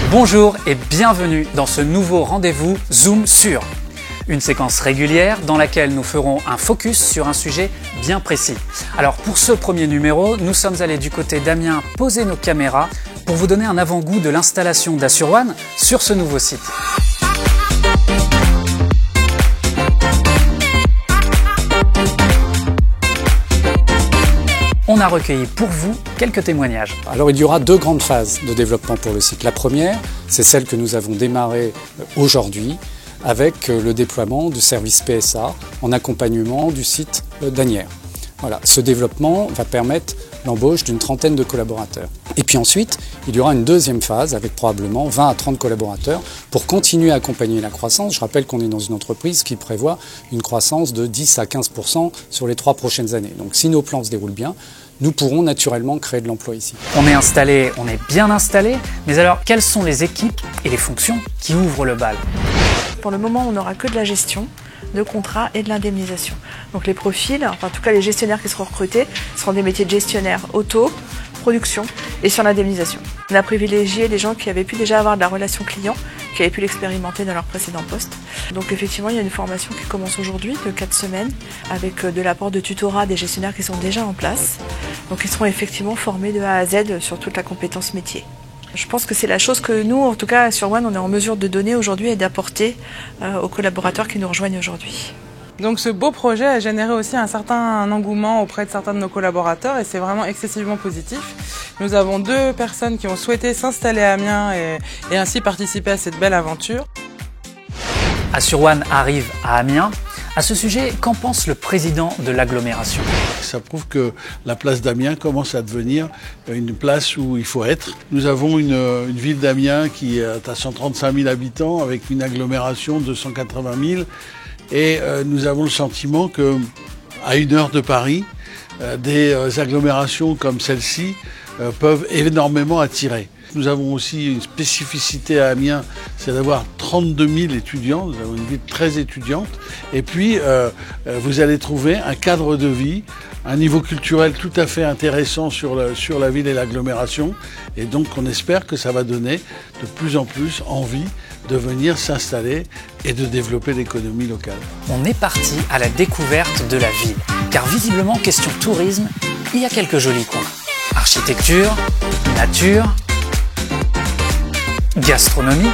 Bonjour et bienvenue dans ce nouveau rendez-vous Zoom sur. Une séquence régulière dans laquelle nous ferons un focus sur un sujet bien précis. Alors pour ce premier numéro, nous sommes allés du côté d'Amiens poser nos caméras pour vous donner un avant-goût de l'installation d'Assurone sur ce nouveau site. On a recueilli pour vous quelques témoignages. Alors il y aura deux grandes phases de développement pour le site. La première, c'est celle que nous avons démarrée aujourd'hui avec le déploiement du service PSA en accompagnement du site d'Asnières. Voilà, ce développement va permettre l'embauche d'une trentaine de collaborateurs. Et puis ensuite, il y aura une deuxième phase avec probablement 20 à 30 collaborateurs pour continuer à accompagner la croissance. Je rappelle qu'on est dans une entreprise qui prévoit une croissance de 10 à 15% sur les 3 prochaines années. Donc si nos plans se déroulent bien, nous pourrons naturellement créer de l'emploi ici. On est installé, on est bien installé, mais alors quelles sont les équipes et les fonctions qui ouvrent le bal? Pour le moment, on n'aura que de la gestion, de contrat et de l'indemnisation. Donc les profils, enfin en tout cas les gestionnaires qui seront recrutés, seront des métiers de gestionnaire auto, production et sur l'indemnisation. On a privilégié les gens qui avaient pu déjà avoir de la relation client, qui avaient pu l'expérimenter dans leur précédent poste. Donc effectivement, il y a une formation qui commence aujourd'hui de 4 semaines avec de l'apport de tutorat des gestionnaires qui sont déjà en place. Donc ils seront effectivement formés de A à Z sur toute la compétence métier. Je pense que c'est la chose que nous, en tout cas sur One, on est en mesure de donner aujourd'hui et d'apporter aux collaborateurs qui nous rejoignent aujourd'hui. Donc ce beau projet a généré aussi un certain engouement auprès de certains de nos collaborateurs et c'est vraiment excessivement positif. Nous avons 2 personnes qui ont souhaité s'installer à Amiens et ainsi participer à cette belle aventure. Assurone arrive à Amiens. À ce sujet, qu'en pense le président de l'agglomération? Ça prouve que la place d'Amiens commence à devenir une place où il faut être. Nous avons une ville d'Amiens qui est à 135 000 habitants avec une agglomération de 180 000 et nous avons le sentiment que à 1 heure de Paris, des agglomérations comme celle-ci peuvent énormément attirer. Nous avons aussi une spécificité à Amiens, c'est d'avoir 32 000 étudiants, nous avons une ville très étudiante, et puis vous allez trouver un cadre de vie, un niveau culturel tout à fait intéressant sur la ville et l'agglomération, et donc on espère que ça va donner de plus en plus envie de venir s'installer et de développer l'économie locale. On est parti à la découverte de la ville, car visiblement, question tourisme, il y a quelques jolis coins. Architecture, nature, gastronomie,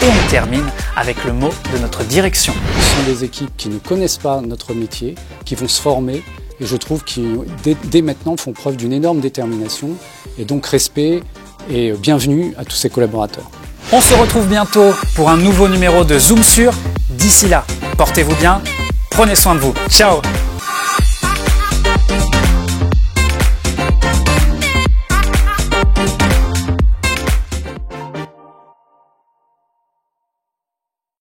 et on termine avec le mot de notre direction. Ce sont des équipes qui ne connaissent pas notre métier, qui vont se former et je trouve qu'ils dès maintenant font preuve d'une énorme détermination et donc respect et bienvenue à tous ces collaborateurs. On se retrouve bientôt pour un nouveau numéro de Zoom sur. D'ici là, portez-vous bien, prenez soin de vous. Ciao!